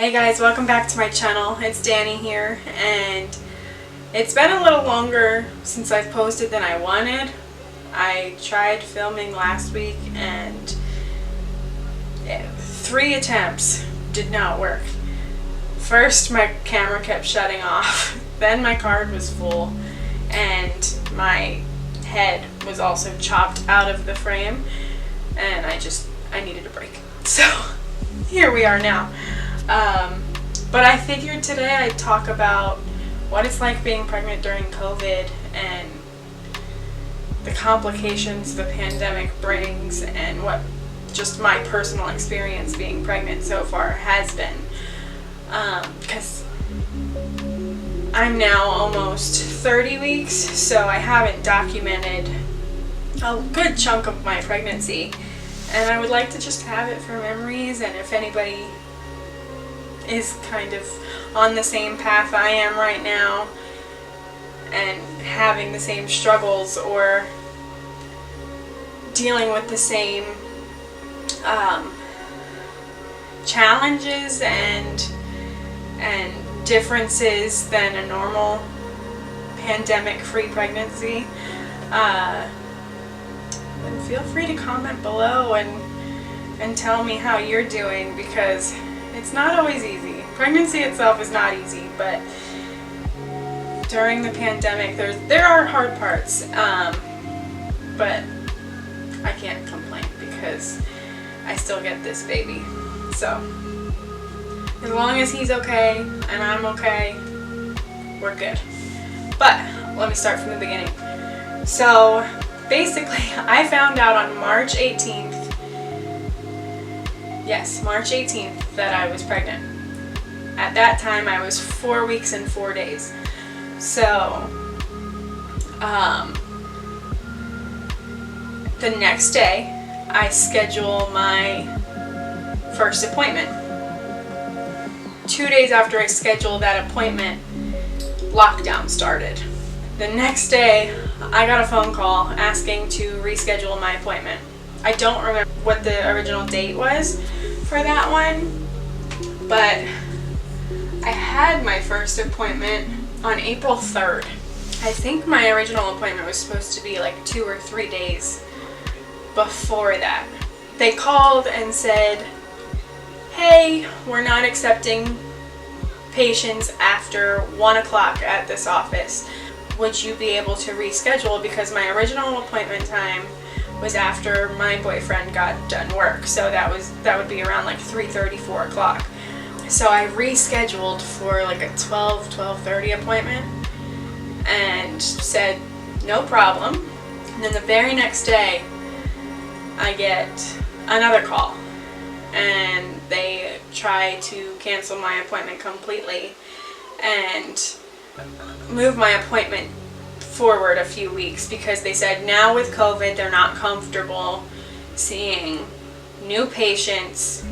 Hey guys, welcome back to my channel. It's Danny here, and it's been a little longer since I've posted than I wanted. I tried filming last week and 3 attempts did not work. First, my camera kept shutting off, then my card was full, and my head was also chopped out of the frame, and I needed a break. So here we are now. But I figured today I'd talk about what it's like being pregnant during COVID and the complications the pandemic brings and what just my personal experience being pregnant so far has been. Because I'm now almost 30 weeks, so I haven't documented a good chunk of my pregnancy, and I would like to just have it for memories, and if anybody is kind of on the same path I am right now and having the same struggles or dealing with the same challenges and differences than a normal pandemic-free pregnancy, then feel free to comment below and tell me how you're doing, because it's not always easy. Pregnancy itself is not easy, but during the pandemic there are hard parts, but I can't complain because I still get this baby. So as long as he's okay and I'm okay, we're good. But let me start from the beginning. So basically, I found out on March 18th, yes, March 18th, that I was pregnant. At that time, I was 4 weeks and 4 days. So, the next day, I schedule my first appointment. 2 days after I scheduled that appointment, lockdown started. The next day, I got a phone call asking to reschedule my appointment. I don't remember what the original date was for that one, but I had my first appointment on April 3rd. I think my original appointment was supposed to be like 2 or 3 days before that. They called and said, hey, we're not accepting patients after 1 o'clock at this office. Would you be able to reschedule, because my original appointment time was after my boyfriend got done work, so that would be around like 3:30, 4 o'clock. So I rescheduled for like a 12:30 appointment and said no problem. And then the very next day I get another call and they try to cancel my appointment completely and move my appointment forward a few weeks, because they said now with COVID they're not comfortable seeing new patients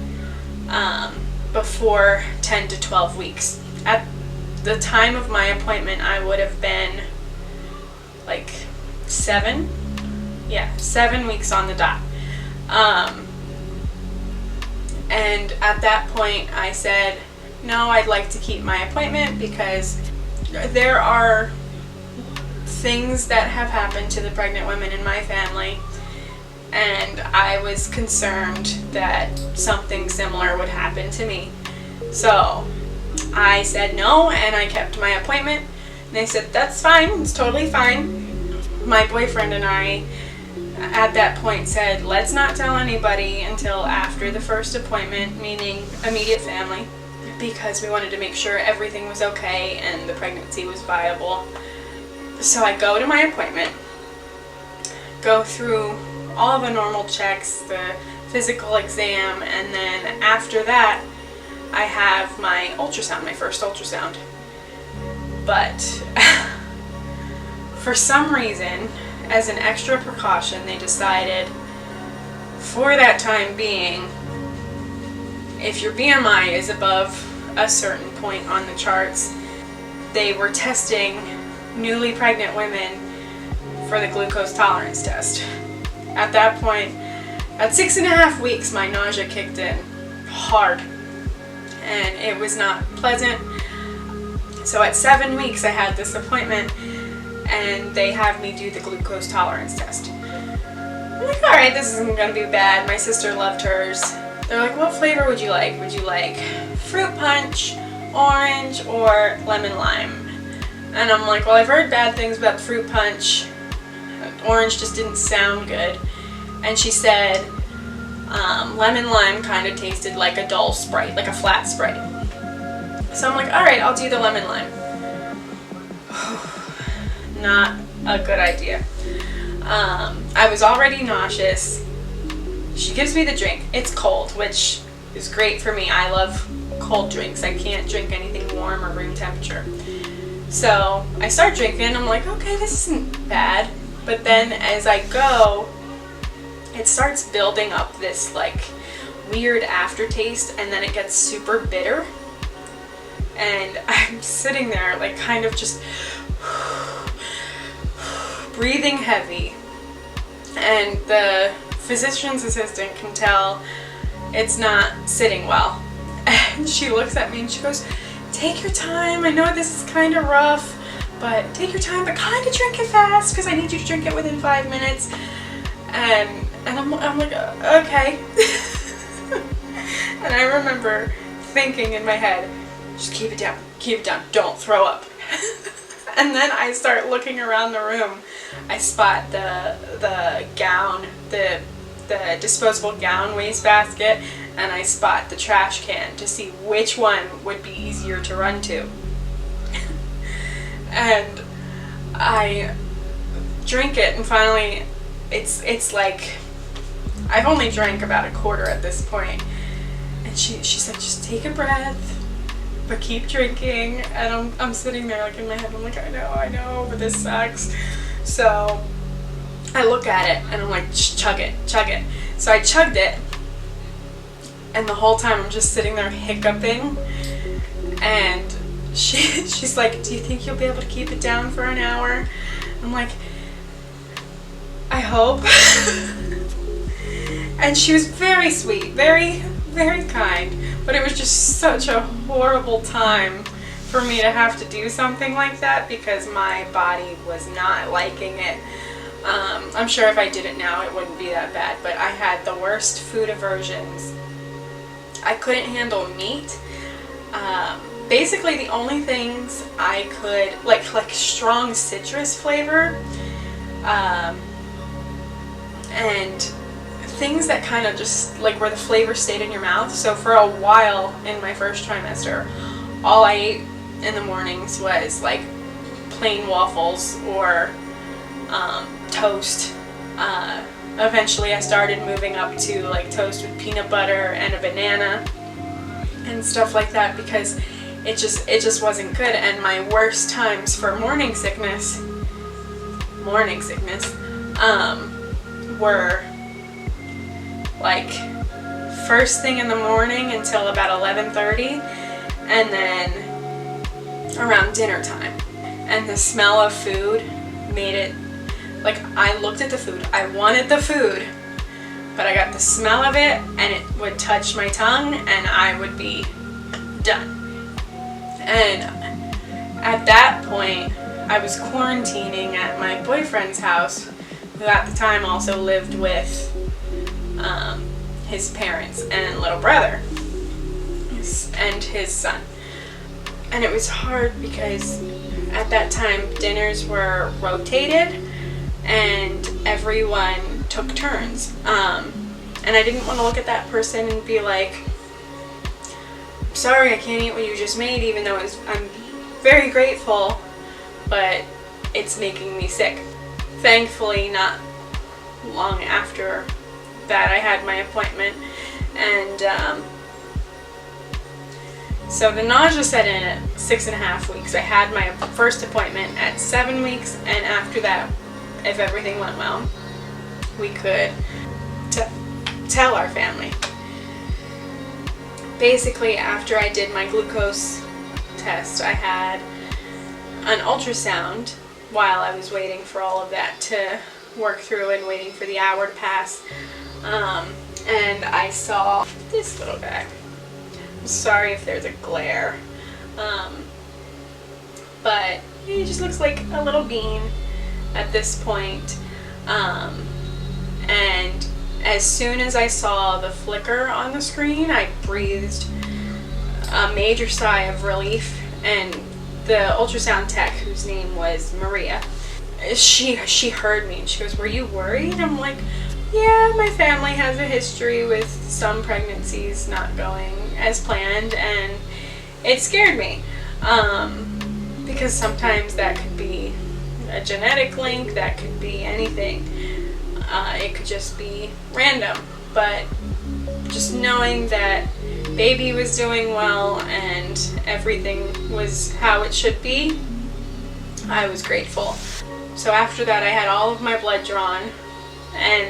before 10 to 12 weeks. At the time of my appointment, I would have been like 7 weeks on the dot. And at that point I said, no, I'd like to keep my appointment because there are things that have happened to the pregnant women in my family, and I was concerned that something similar would happen to me. So I said no, and I kept my appointment. And they said, that's fine, it's totally fine. My boyfriend and I at that point said, let's not tell anybody until after the first appointment, meaning immediate family, because we wanted to make sure everything was okay and the pregnancy was viable. So I go to my appointment, go through all the normal checks, the physical exam, and then after that I have my ultrasound, my first ultrasound. But for some reason, as an extra precaution, they decided for that time being, if your BMI is above a certain point on the charts, they were testing newly pregnant women for the glucose tolerance test. At that point, at 6.5 weeks, my nausea kicked in hard, and it was not pleasant. So at 7 weeks I had this appointment, and they have me do the glucose tolerance test. I'm like, alright, this isn't gonna be bad. My sister loved hers. They're like, what flavor would you like? Would you like fruit punch, orange, or lemon lime? And I'm like, well, I've heard bad things about fruit punch. Orange just didn't sound good. And she said lemon lime kind of tasted like a dull Sprite, like a flat Sprite. So I'm like, alright, I'll do the lemon lime. Not a good idea. I was already nauseous. She gives me the drink. It's cold, which is great for me. I love cold drinks. I can't drink anything warm or room temperature. So I start drinking. I'm like, okay, this isn't bad. But then as I go, it starts building up this like weird aftertaste, and then it gets super bitter. And I'm sitting there like kind of just breathing heavy. And the physician's assistant can tell it's not sitting well. And she looks at me and she goes, take your time. I know this is kind of rough, but take your time, but kind of drink it fast because I need you to drink it within 5 minutes. And I'm like, okay. And I remember thinking in my head, just keep it down, don't throw up. And then I start looking around the room. I spot the gown, the disposable gown wastebasket, and I spot the trash can to see which one would be easier to run to. And I drink it, and finally it's like I've only drank about a quarter at this point. And she said, just take a breath, but keep drinking. And I'm sitting there like in my head, I'm like, I know, but this sucks. So I look at it and I'm like, chug it. So I chugged it, and the whole time I'm just sitting there hiccuping. And she's like, do you think you'll be able to keep it down for an hour? I'm like, I hope. And she was very sweet, very, very kind, but it was just such a horrible time for me to have to do something like that because my body was not liking it. I'm sure if I did it now it wouldn't be that bad, but I had the worst food aversions. I couldn't handle meat. Basically the only things I could, like strong citrus flavor, and things that kind of just like where the flavor stayed in your mouth. So for a while in my first trimester, all I ate in the mornings was like plain waffles or toast. Eventually I started moving up to like toast with peanut butter and a banana and stuff like that because it just wasn't good. And my worst times for morning sickness were like first thing in the morning until about 11:30, and then around dinner time. And the smell of food made it like I looked at the food, I wanted the food, but I got the smell of it and it would touch my tongue and I would be done. And at that point I was quarantining at my boyfriend's house, who at the time also lived with his parents and little brother and his son. And it was hard because at that time dinners were rotated and everyone took turns. And I didn't want to look at that person and be like, sorry, I can't eat what you just made, even though I'm very grateful, but it's making me sick. Thankfully, not long after that I had my appointment, and so the nausea set in at 6.5 weeks. I had my first appointment at 7 weeks, and after that, if everything went well, we could tell our family. Basically, after I did my glucose test, I had an ultrasound while I was waiting for all of that to work through and waiting for the hour to pass. And I saw this little guy. Sorry if there's a glare. But he just looks like a little bean at this point. And as soon as I saw the flicker on the screen, I breathed a major sigh of relief, and the ultrasound tech, whose name was Maria, she heard me and she goes, "Were you worried?" I'm like, "Yeah, my family has a history with some pregnancies not going as planned, and it scared me." Because sometimes that could be a genetic link, that could be anything. It could just be random. But just knowing that baby was doing well and everything was how it should be, I was grateful. So after that, I had all of my blood drawn, and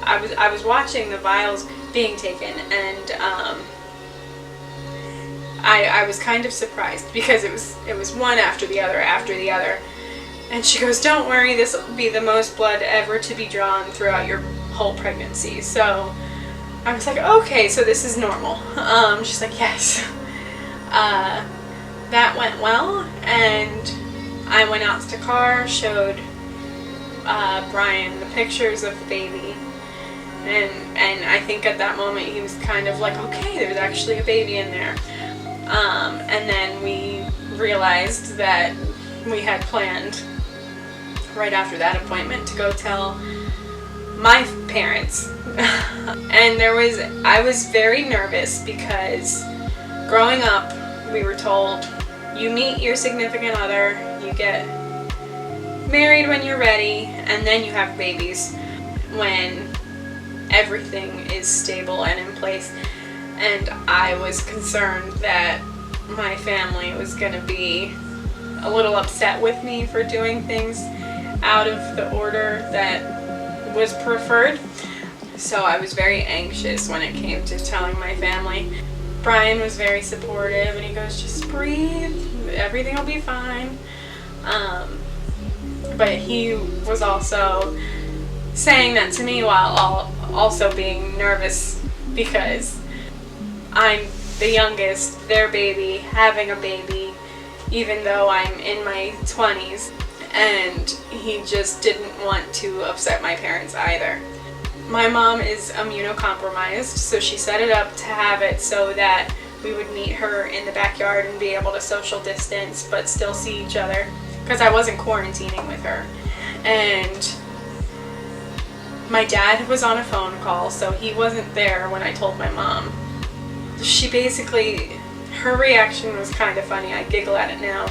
I was watching the vials being taken, and I was kind of surprised because it was one after the other after the other. And she goes, "Don't worry, this will be the most blood ever to be drawn throughout your whole pregnancy." So I was like, okay, so this is normal. She's like, "Yes." That went well, and I went out to the car, showed Brian the pictures of the baby, and I think at that moment he was kind of like, okay, there's actually a baby in there. And then we realized that we had planned right after that appointment to go tell my parents. And I was very nervous because growing up we were told you meet your significant other, you get married when you're ready, and then you have babies when everything is stable and in place. And I was concerned that my family was going to be a little upset with me for doing things out of the order that was preferred. So I was very anxious when it came to telling my family. Brian was very supportive, and he goes, "Just breathe, everything will be fine." But he was also saying that to me while also being nervous because I'm the youngest, their baby, having a baby, even though I'm in my 20s, and he just didn't want to upset my parents either. My mom is immunocompromised, so she set it up to have it so that we would meet her in the backyard and be able to social distance but still see each other, because I wasn't quarantining with her. And my dad was on a phone call, so he wasn't there when I told my mom. She basically, her reaction was kind of funny. I giggle at it now.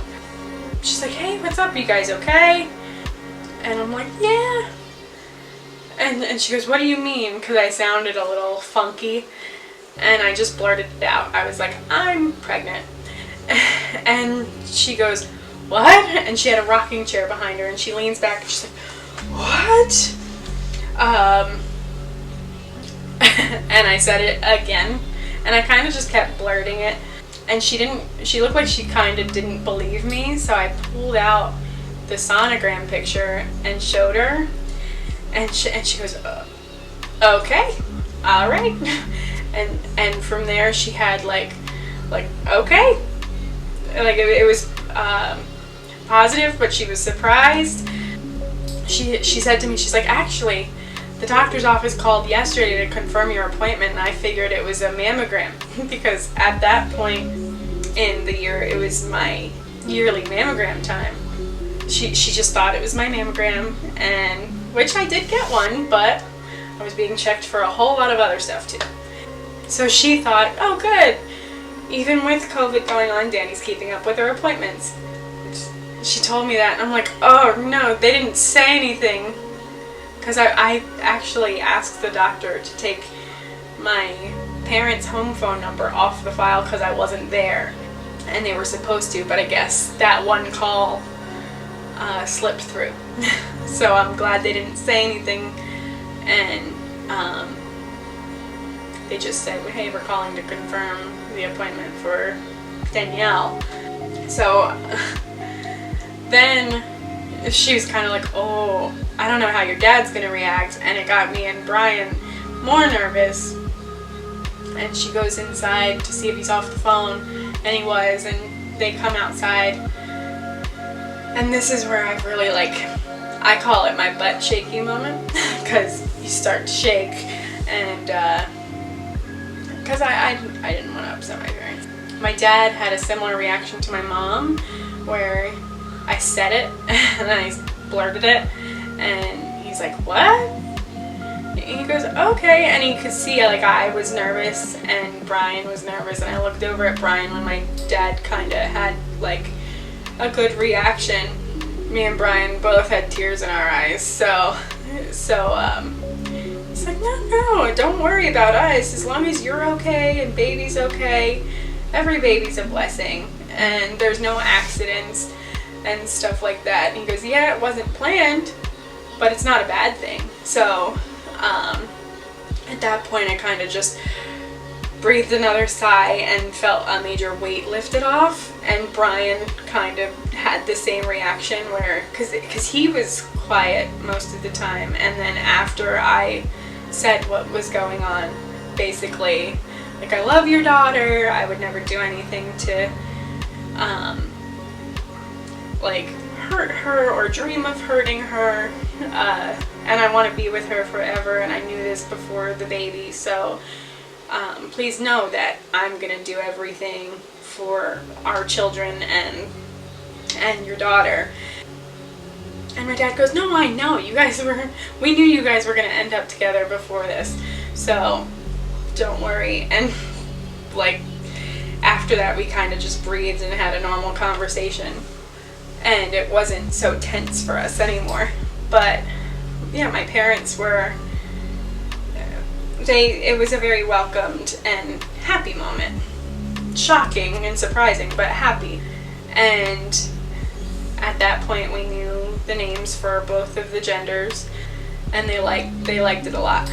She's like, "Hey, what's up? You guys okay?" And I'm like, "Yeah." And she goes, "What do you mean?" Because I sounded a little funky. And I just blurted it out. I was like, "I'm pregnant." And she goes, "What?" And she had a rocking chair behind her, and she leans back and she's like, "What?" And I said it again, and I kind of just kept blurting it, and she looked like she kind of didn't believe me, so I pulled out the sonogram picture and showed her, and she goes, "Okay, all right." And from there she had like okay, like it was positive, but she was surprised. She said to me, she's like, "Actually, the doctor's office called yesterday to confirm your appointment, and I figured it was a mammogram," because at that point in the year it was my yearly mammogram time. She just thought it was my mammogram, and which I did get one, but I was being checked for a whole lot of other stuff too. So she thought, "Oh good, even with COVID going on, Danny's keeping up with her appointments." She told me that, and I'm like, "Oh no, they didn't say anything." Because I actually asked the doctor to take my parents' home phone number off the file because I wasn't there, and they were supposed to, but I guess that one call slipped through. So I'm glad they didn't say anything, and they just said, "Hey, we're calling to confirm the appointment for Danielle." So then she was kind of like, "Oh, I don't know how your dad's gonna react," and it got me and Brian more nervous. and she goes inside to see if he's off the phone, and he was, and they come outside, and this is where I've really, like, I call it my butt shaky moment, because you start to shake, and because I didn't want to upset my parents. My dad had a similar reaction to my mom, where I said it and I blurted it, and he's like, "What?" And he goes, "Okay," and he could see, like, I was nervous and Brian was nervous, and I looked over at Brian when my dad kind of had, like, a good reaction. Me and Brian both had tears in our eyes, so it's like, no, don't worry about us, as long as you're okay and baby's okay. Every baby's a blessing, and there's no accidents and stuff like that. And he goes, "Yeah, it wasn't planned, but it's not a bad thing." So at that point I kind of just breathed another sigh and felt a major weight lifted off, and Brian kind of had the same reaction, where because he was quiet most of the time, and then after I said what was going on, basically, like, "I love your daughter, I would never do anything to like hurt her or dream of hurting her, and I want to be with her forever, and I knew this before the baby, so please know that I'm gonna do everything for our children and your daughter." And my dad goes, "No, I know, we knew you guys were gonna end up together before this, so don't worry." And, like, after that we kind of just breathed and had a normal conversation, and it wasn't so tense for us anymore. But yeah, my parents were, it was a very welcomed and happy moment. Shocking and surprising, but happy. And at that point we knew the names for both of the genders, and they liked it a lot.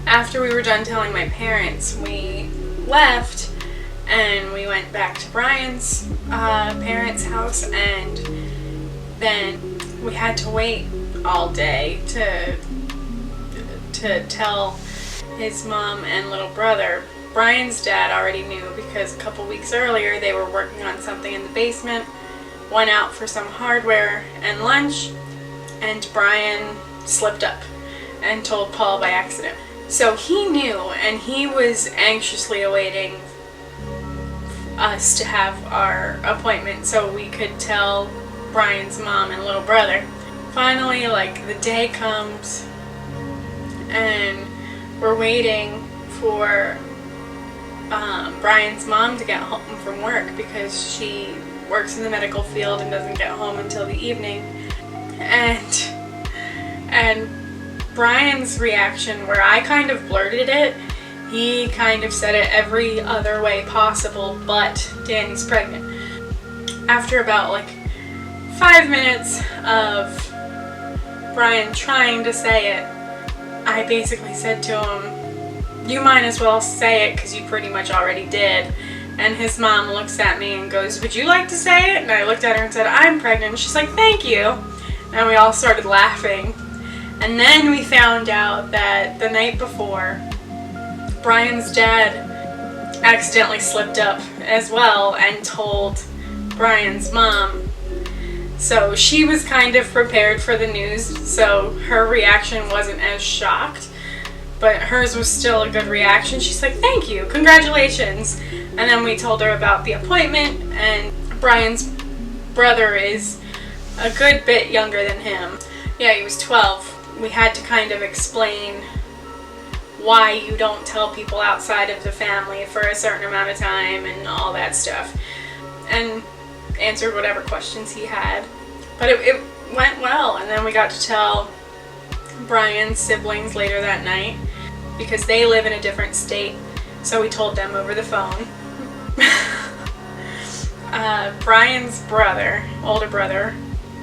After we were done telling my parents, we left and we went back to Brian's parents' house, and then we had to wait all day to tell his mom and little brother. Brian's dad already knew, because a couple weeks earlier they were working on something in the basement, went out for some hardware and lunch, and Brian slipped up and told Paul by accident. So he knew, and he was anxiously awaiting us to have our appointment so we could tell Brian's mom and little brother. Finally, like, the day comes, and we're waiting for Brian's mom to get home from work, because she works in the medical field and doesn't get home until the evening. And Brian's reaction, where I kind of blurted it, he kind of said it every other way possible but Danny's pregnant. After about, like, 5 minutes of Brian trying to say it, I basically said to him, "You might as well say it, because you pretty much already did." And his mom looks at me and goes, "Would you like to say it?" And I looked at her and said, "I'm pregnant." And she's like, "Thank you." And we all started laughing. And then we found out that the night before, Brian's dad accidentally slipped up as well and told Brian's mom. So she was kind of prepared for the news, so her reaction wasn't as shocked, but hers was still a good reaction. She's like, "Thank you, congratulations." And then we told her about the appointment, and Brian's brother is a good bit younger than him. Yeah, he was 12. We had to kind of explain why you don't tell people outside of the family for a certain amount of time and all that stuff, and answered whatever questions he had. But it went well, and then we got to tell Brian's siblings later that night, because they live in a different state, so we told them over the phone. Brian's brother, older brother,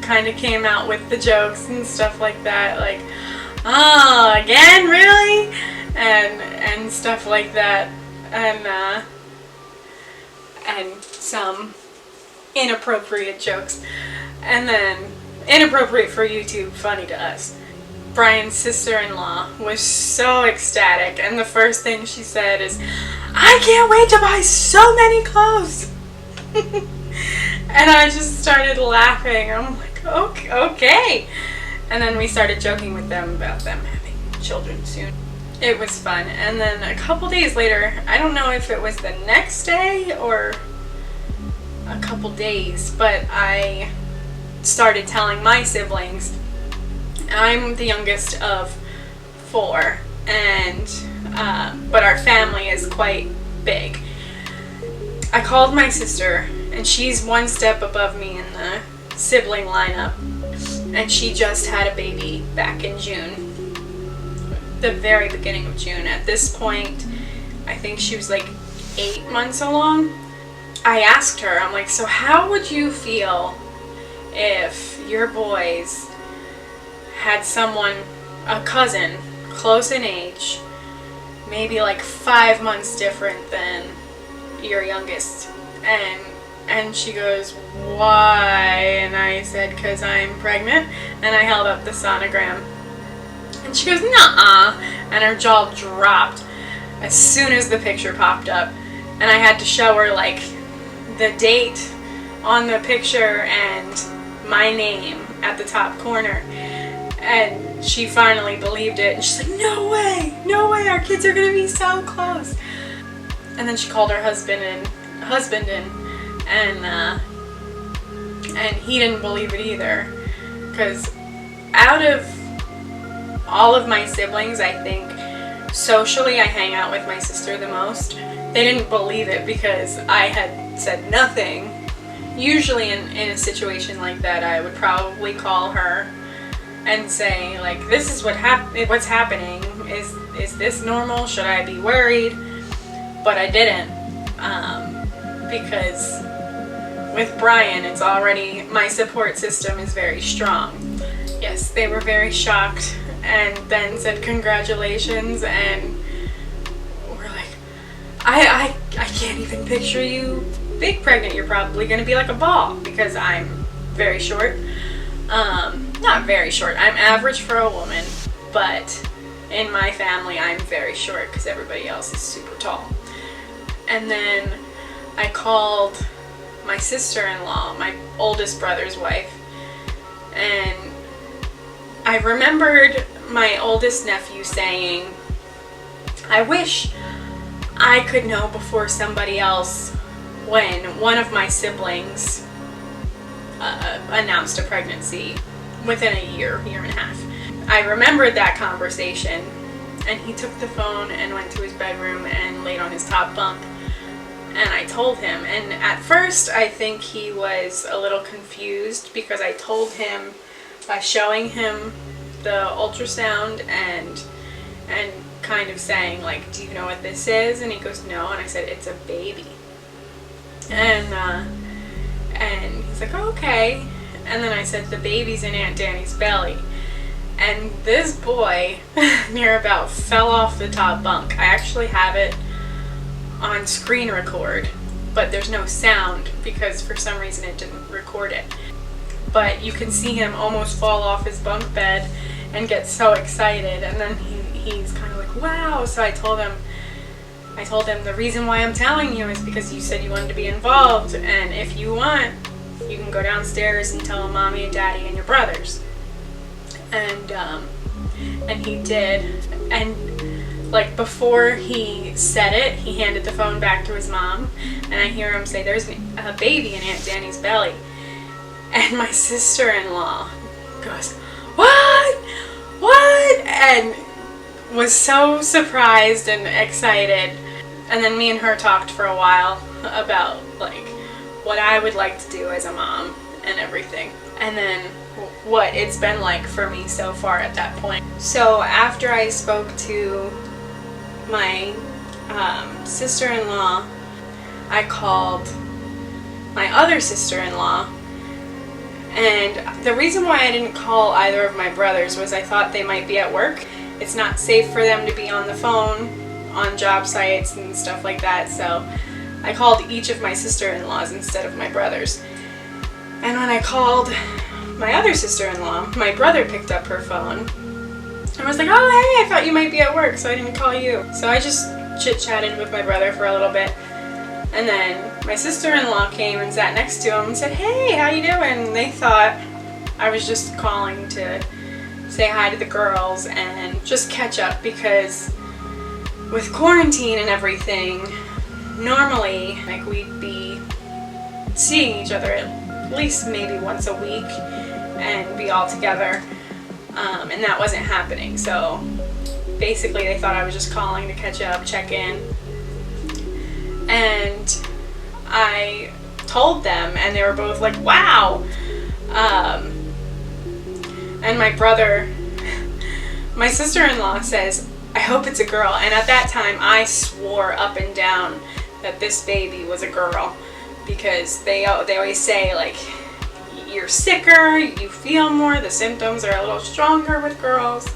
kind of came out with the jokes and stuff like that, like, "Oh, again, really?" and stuff like that, and some inappropriate jokes, and then inappropriate for YouTube, funny to us. Brian's sister-in-law was so ecstatic, and the first thing she said is, "I can't wait to buy so many clothes." And I just started laughing. I'm like, okay. And then we started joking with them about them having children soon. It was fun. And then a couple days later, I don't know if it was the next day or a couple days, but I started telling my siblings. I'm the youngest of 4, and but our family is quite big. I called my sister, and she's one step above me in the sibling lineup, and she just had a baby back in June, the very beginning of June. At this point, I think she was like 8 months along. I asked her, I'm like, so how would you feel if your boys had someone, a cousin, close in age, maybe like 5 months different than your youngest? And she goes, why? And I said, because I'm pregnant. And I held up the sonogram. And she goes, nuh-uh. And her jaw dropped as soon as the picture popped up. And I had to show her like the date on the picture and my name at the top corner. And she finally believed it. And she's like, no way, our kids are going to be so close. And then she called her husband in, and he didn't believe it either, because out of all of my siblings, I think socially I hang out with my sister the most. They didn't believe it because I had said nothing. Usually in a situation like that, I would probably call her and say, like, this is what's happening. Is this normal? Should I be worried? But I didn't, because with Brian, it's already, my support system is very strong. Yes, they were very shocked, and then said congratulations, and we're like, I can't even picture you big pregnant. You're probably going to be like a ball, because I'm very short. Not very short, I'm average for a woman, but in my family I'm very short because everybody else is super tall. And then I called my sister-in-law, my oldest brother's wife, and I remembered my oldest nephew saying, I wish I could know before somebody else when one of my siblings announced a pregnancy within a year and a half. I remembered that conversation, and he took the phone and went to his bedroom and laid on his top bunk. And I told him, and at first I think he was a little confused because I told him by showing him the ultrasound and kind of saying, like, do you know what this is? And he goes, no. And I said, it's a baby. And he's like, oh, okay. And then I said, the baby's in Aunt Danny's belly. And this boy near about fell off the top bunk. I actually have it on screen record, but there's no sound because for some reason it didn't record it. But you can see him almost fall off his bunk bed and get so excited, and then he's kind of like, wow. So I told him the reason why I'm telling you is because you said you wanted to be involved, and if you want, you can go downstairs and tell mommy and daddy and your brothers. And he did, and like before he said it, he handed the phone back to his mom, and I hear him say, there's a baby in Aunt Danny's belly. And my sister-in-law goes, what? And was so surprised and excited. And then me and her talked for a while about like what I would like to do as a mom and everything. And then what it's been like for me so far at that point. So after I spoke to my sister-in-law, I called my other sister-in-law, and the reason why I didn't call either of my brothers was I thought they might be at work. It's not safe for them to be on the phone on job sites and stuff like that, so I called each of my sister-in-laws instead of my brothers. And when I called my other sister-in-law, my brother picked up her phone, I was like, oh hey, I thought you might be at work, so I didn't call you. So I just chit-chatted with my brother for a little bit. And then my sister-in-law came and sat next to him and said, hey, how you doing? And they thought I was just calling to say hi to the girls and just catch up, because with quarantine and everything, normally like we'd be seeing each other at least maybe once a week and be all together, and that wasn't happening. So basically they thought I was just calling to catch up, check in, and I told them and they were both like, wow. And my brother, my sister-in-law says, I hope it's a girl. And at that time I swore up and down that this baby was a girl, because they always say like, you're sicker, you feel more, the symptoms are a little stronger with girls.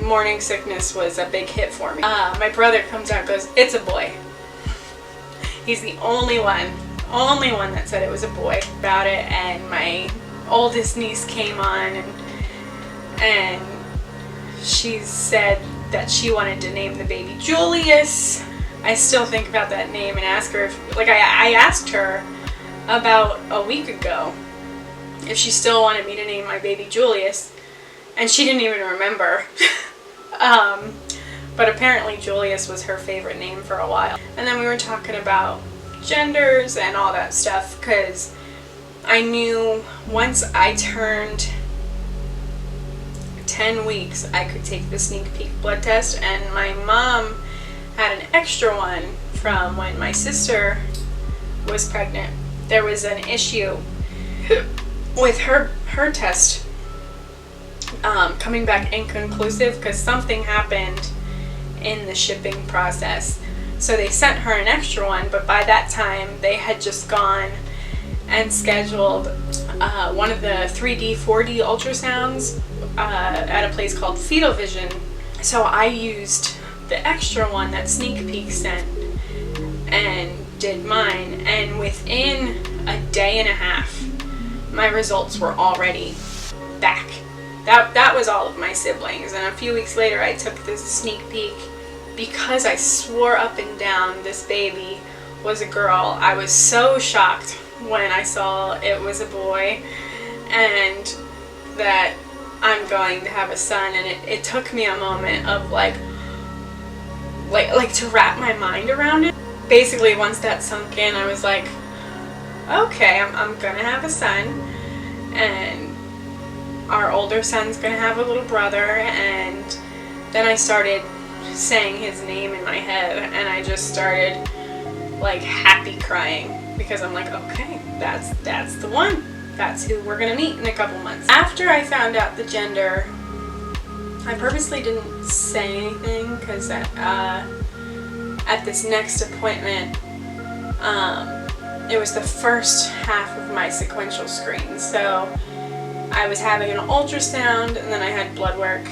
Morning sickness was a big hit for me. My brother comes out and goes, it's a boy. He's the only one that said it was a boy about it. And my oldest niece came on and she said that she wanted to name the baby Julius. I still think about that name and ask her if, like, I asked her about a week ago if she still wanted me to name my baby Julius, and she didn't even remember. But apparently Julius was her favorite name for a while. And then we were talking about genders and all that stuff, because I knew once I turned 10 weeks I could take the sneak peek blood test, and my mom had an extra one from when my sister was pregnant. There was an issue with her test coming back inconclusive because something happened in the shipping process. So they sent her an extra one, but by that time they had just gone and scheduled one of the 3D, 4D ultrasounds at a place called Fetal Vision. So I used the extra one that Sneak Peek sent and did mine, and within a day and a half my results were already back. That was all of my siblings, and a few weeks later I took this sneak peek because I swore up and down this baby was a girl. I was so shocked when I saw it was a boy and that I'm going to have a son, and it took me a moment of like to wrap my mind around it. Basically, once that sunk in, I was like, okay, I'm gonna have a son, and our older son's gonna have a little brother. And then I started saying his name in my head, and I just started like happy crying, because I'm like, okay, that's the one. That's who we're gonna meet in a couple months. After I found out the gender, I purposely didn't say anything, because at this next appointment, it was the first half of my sequential screen. So I was having an ultrasound, and then I had blood work,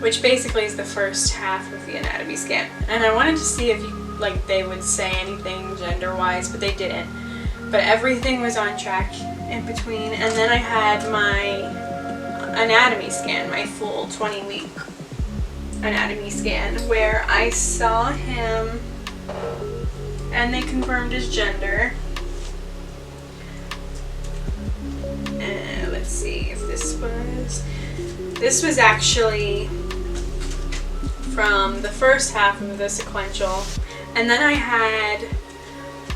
which basically is the first half of the anatomy scan. And I wanted to see if they would say anything gender-wise, but they didn't. But everything was on track in between. And then I had my anatomy scan, my full 20-week anatomy scan, where I saw him and they confirmed his gender. Let's see if this was actually from the first half of the sequential. And then I had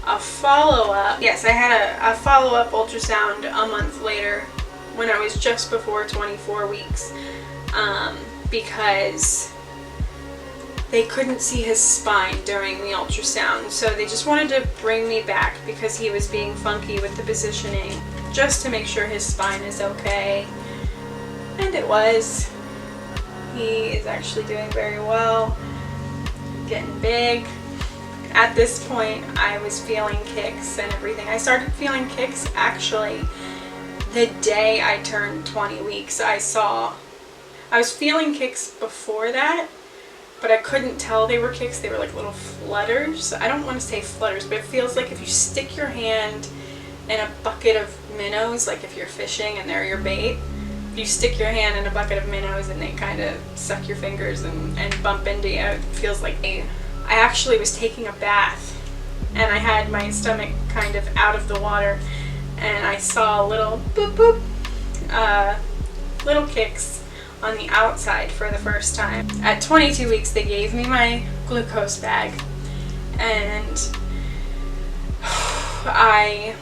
a follow-up. Yes, I had a follow-up ultrasound a month later when I was just before 24 weeks, because they couldn't see his spine during the ultrasound. So they just wanted to bring me back because he was being funky with the positioning, just to make sure his spine is okay. And it was. He is actually doing very well, getting big. At this point, I was feeling kicks and everything. I started feeling kicks actually the day I turned 20 weeks. I was feeling kicks before that, but I couldn't tell they were kicks. They were like little flutters. I don't want to say flutters, but it feels like if you stick your hand in a bucket of minnows, like if you're fishing and they're your bait, you stick your hand in a bucket of minnows and they kind of suck your fingers and bump into you. It feels like I actually was taking a bath and I had my stomach kind of out of the water and I saw little boop boop, little kicks on the outside for the first time. At 22 weeks they gave me my glucose bag and I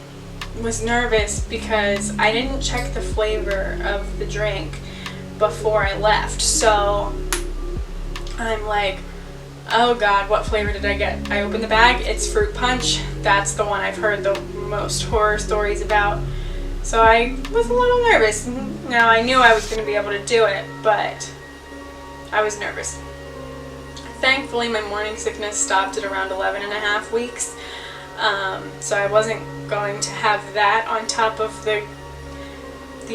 was nervous because I didn't check the flavor of the drink before I left. So I'm like, oh god, what flavor did I get? I opened the bag, it's fruit punch. That's the one I've heard the most horror stories about. So I was a little nervous. Now I knew I was going to be able to do it, but I was nervous. Thankfully my morning sickness stopped at around 11.5 weeks. So I wasn't going to have that on top of the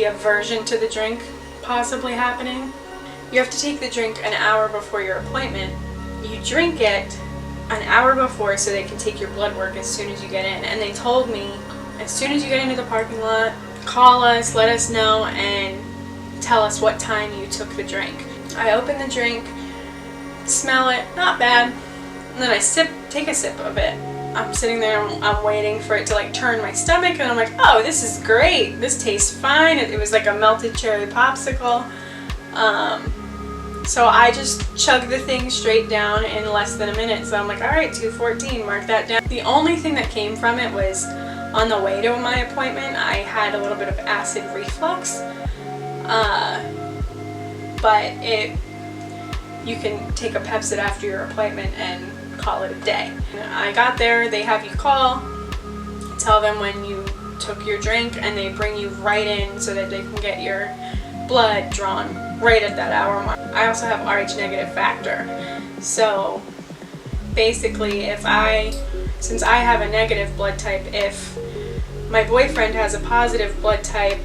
aversion to the drink possibly happening. You have to take the drink an hour before your appointment. You drink it an hour before so they can take your blood work as soon as you get in. And they told me, as soon as you get into the parking lot, call us, let us know, and tell us what time you took the drink. I open the drink, smell it, not bad, and then I take a sip of it. I'm sitting there, I'm waiting for it to like turn my stomach, and I'm like, oh, this is great. This tastes fine. It was like a melted cherry popsicle. So I just chugged the thing straight down in less than a minute. So I'm like, all right, 2:14, mark that down. The only thing that came from it was on the way to my appointment, I had a little bit of acid reflux. But you can take a Pepsid after your appointment and call it a day. I got there, they have you call, tell them when you took your drink, and they bring you right in so that they can get your blood drawn right at that hour mark. I also have Rh negative factor. So basically since I have a negative blood type, if my boyfriend has a positive blood type,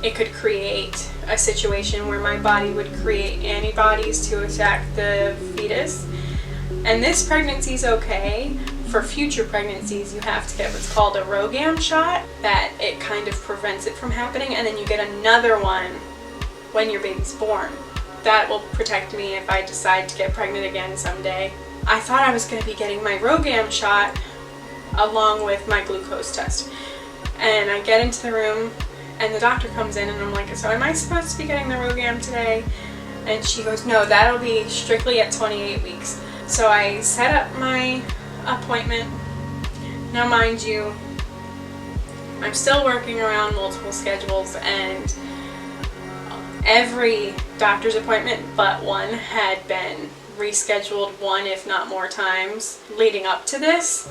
it could create a situation where my body would create antibodies to attack the fetus. And this pregnancy is okay. For future pregnancies, you have to get what's called a Rhogam shot, that it kind of prevents it from happening, and then you get another one when your baby's born. That will protect me if I decide to get pregnant again someday. I thought I was going to be getting my Rhogam shot along with my glucose test. And I get into the room and the doctor comes in and I'm like, so am I supposed to be getting the Rhogam today? And she goes, no, that'll be strictly at 28 weeks. So I set up my appointment. Now mind you, I'm still working around multiple schedules, and every doctor's appointment but one had been rescheduled one if not more times leading up to this.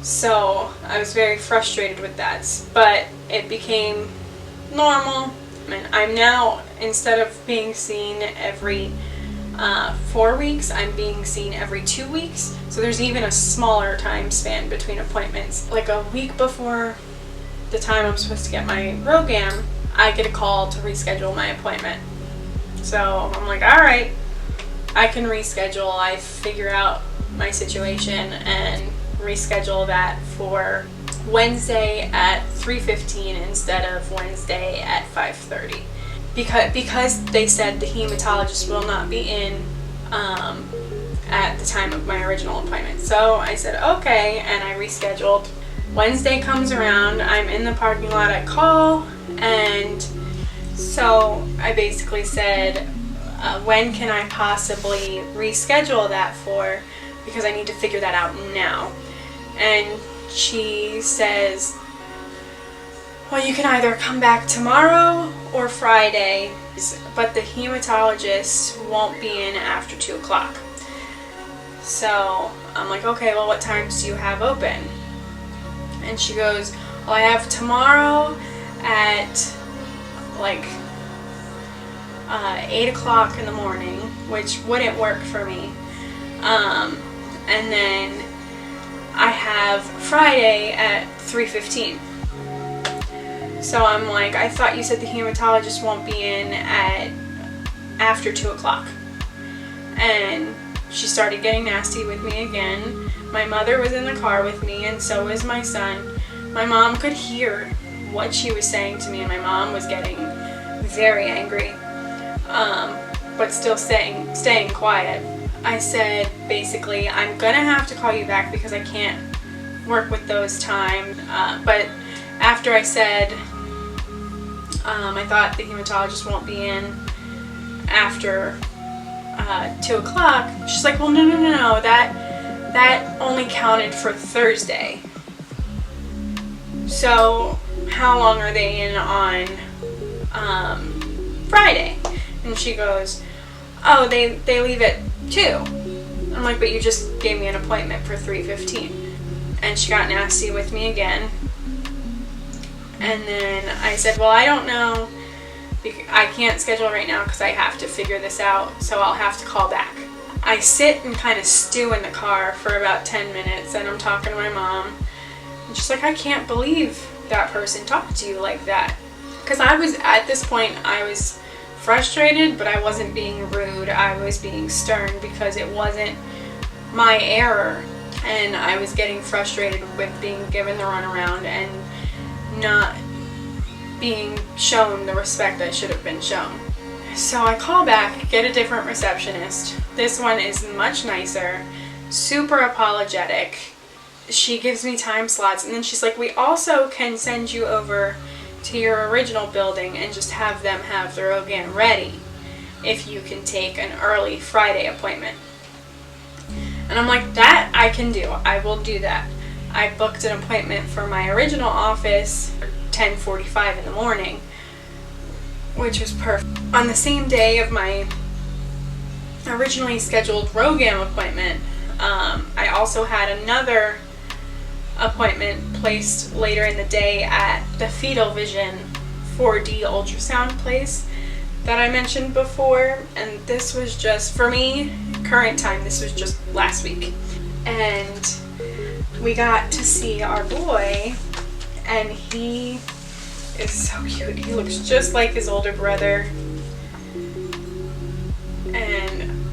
So I was very frustrated with that, but it became normal. And I'm now, instead of being seen every 4 weeks, I'm being seen every 2 weeks. So there's even a smaller time span between appointments. Like a week before the time I'm supposed to get my Rhogam, I get a call to reschedule my appointment. So I'm like, all right, I can reschedule. I figure out my situation and reschedule that for Wednesday at 3:15 instead of Wednesday at 5:30. Because they said the hematologist will not be in at the time of my original appointment. So I said, okay, and I rescheduled. Wednesday comes around, I'm in the parking lot, I call, and so I basically said, when can I possibly reschedule that for, because I need to figure that out now. And she says, well, you can either come back tomorrow or Friday, but the hematologist won't be in after 2 o'clock. So I'm like, okay, well, what times do you have open? And she goes, well, I have tomorrow at like 8 o'clock in the morning, which wouldn't work for me. And then I have Friday at 3:15. So I'm like, I thought you said the hematologist won't be in at after 2 o'clock. And she started getting nasty with me again. My mother was in the car with me, and so was my son. My mom could hear what she was saying to me, and my mom was getting very angry, but still staying quiet. I said, basically, I'm gonna have to call you back because I can't work with those times. But after I said, I thought the hematologist won't be in after 2 o'clock, she's like, well, no, that only counted for Thursday. So how long are they in on Friday? And she goes, oh, they leave at 2. I'm like, but you just gave me an appointment for 3:15. And she got nasty with me again. And then I said, well, I don't know. I can't schedule right now because I have to figure this out, so I'll have to call back. I sit and kind of stew in the car for about 10 minutes, and I'm talking to my mom. And she's like, I can't believe that person talked to you like that. Because at this point, I was frustrated, but I wasn't being rude. I was being stern because it wasn't my error. And I was getting frustrated with being given the runaround and not being shown the respect I should have been shown. So I call back, get a different receptionist. This one is much nicer, super apologetic. She gives me time slots, and then she's like, we also can send you over to your original building and just have them have the Rhogam ready if you can take an early Friday appointment. And I'm like, that I can do. I will do that. I booked an appointment for my original office at 10:45 in the morning, which was perfect. On the same day of my originally scheduled Rhogam appointment, I also had another appointment placed later in the day at the Fetal Vision 4D ultrasound place that I mentioned before, and this was just, for me, current time, this was just last week. And we got to see our boy, and he is so cute. He looks just like his older brother. And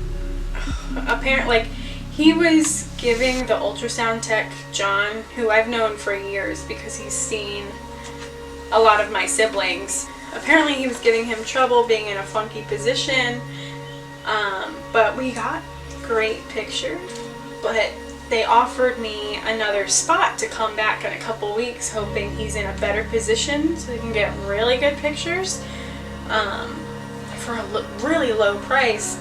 apparently, like, he was giving the ultrasound tech, John, who I've known for years because he's seen a lot of my siblings. Apparently he was giving him trouble being in a funky position, but we got great pictures. But they offered me another spot to come back in a couple weeks, hoping he's in a better position so they can get really good pictures for a really low price.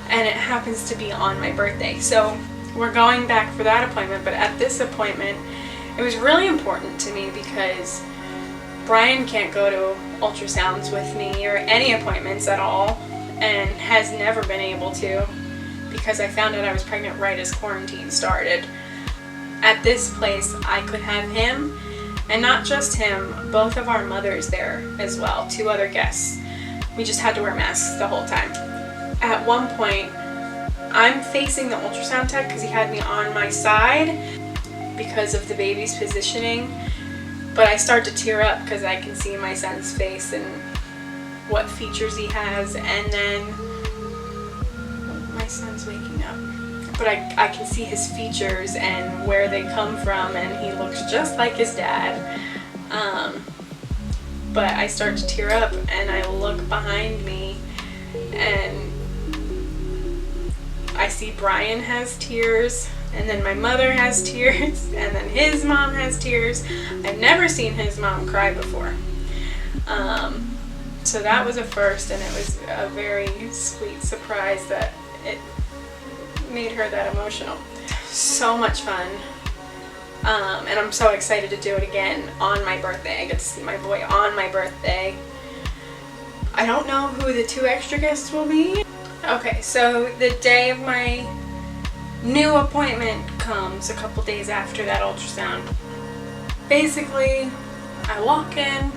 And it happens to be on my birthday. So we're going back for that appointment, but at this appointment, it was really important to me because Brian can't go to ultrasounds with me or any appointments at all, and has never been able to because I found out I was pregnant right as quarantine started. At this place, I could have him, and not just him, both of our mothers there as well, 2 other guests. We just had to wear masks the whole time. At one point, I'm facing the ultrasound tech because he had me on my side because of the baby's positioning, but I start to tear up because I can see my son's face and what features he has, and then my son's waking up. But I can see his features and where they come from, and he looks just like his dad. But I start to tear up, and I look behind me, and I see Brian has tears, and then my mother has tears, and then his mom has tears. I've never seen his mom cry before. So that was a first, and it was a very sweet surprise that it made her that emotional. So much fun. And I'm so excited to do it again on my birthday. I get to see my boy on my birthday. I don't know who the 2 extra guests will be. Okay, so the day of my new appointment comes a couple days after that ultrasound. Basically, I walk in,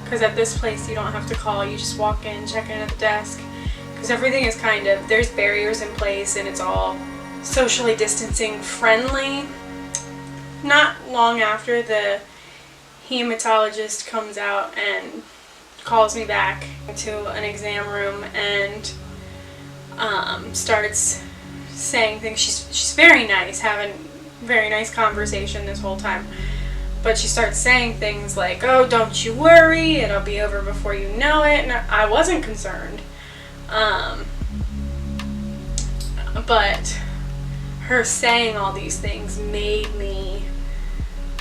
because at this place you don't have to call, you just walk in, check in at the desk, because everything is kind of, there's barriers in place and it's all socially distancing friendly. Not long after, the hematologist comes out and calls me back to an exam room and starts saying things. She's very nice, having very nice conversation this whole time. But she starts saying things like, oh, don't you worry, it'll be over before you know it. And I wasn't concerned. But her saying all these things made me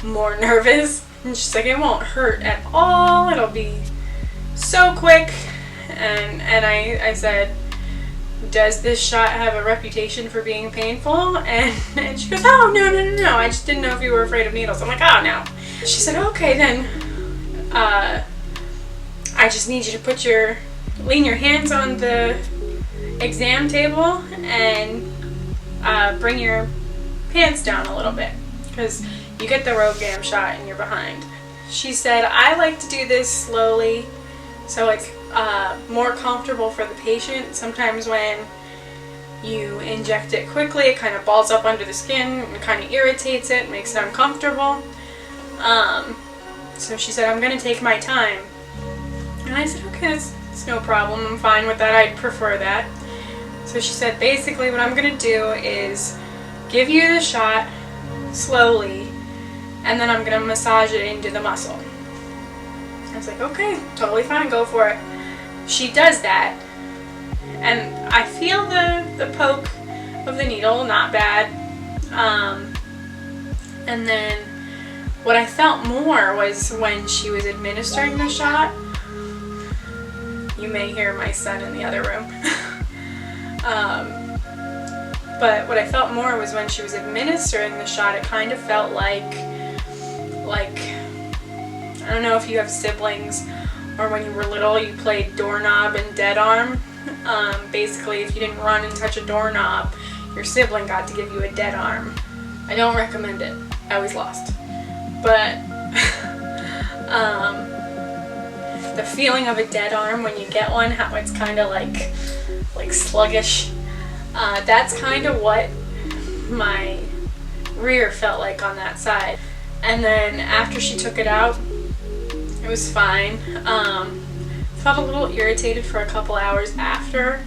more nervous. And she's like, it won't hurt at all, it'll be so quick. And I said, does this shot have a reputation for being painful? And she goes, oh, no, I just didn't know if you were afraid of needles. I'm like, oh, no. She said, okay, then I just need you to lean your hands on the exam table and bring your pants down a little bit, because you get the Rhogam shot and you're behind. She said, I like to do this slowly so it's more comfortable for the patient. Sometimes when you inject it quickly, it kind of balls up under the skin and kind of irritates it, makes it uncomfortable. So she said, I'm going to take my time. And I said, okay, it's no problem. I'm fine with that. I'd prefer that. So she said, basically what I'm going to do is give you the shot slowly, and then I'm going to massage it into the muscle. I was like, okay, totally fine, go for it. She does that, and I feel the poke of the needle, not bad. And then what I felt more was when she was administering the shot. You may hear my son in the other room. But what I felt more was when she was administering the shot, it kind of felt like, I don't know if you have siblings or when you were little you played doorknob and dead arm. Basically, if you didn't run and touch a doorknob, your sibling got to give you a dead arm. I don't recommend it. I always lost. But the feeling of a dead arm when you get one, how it's kind of like sluggish, that's kind of what my rear felt like on that side. And then after she took it out, it was fine. Felt a little irritated for a couple hours after.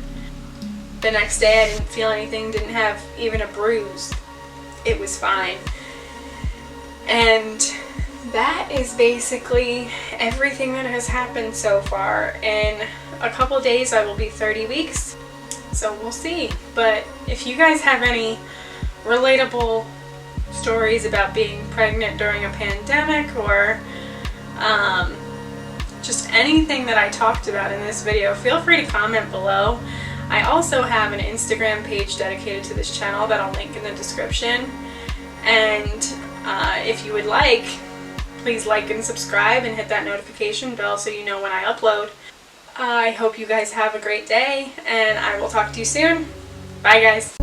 The next day I didn't feel anything, didn't have even a bruise. It was fine. And that is basically everything that has happened so far. In a couple days I will be 30 weeks, so we'll see. But if you guys have any relatable stories about being pregnant during a pandemic, or just anything that I talked about in this video, feel free to comment below. I also have an Instagram page dedicated to this channel that I'll link in the description. And if you would like, please like and subscribe and hit that notification bell so you know when I upload. I hope you guys have a great day, and I will talk to you soon. Bye guys.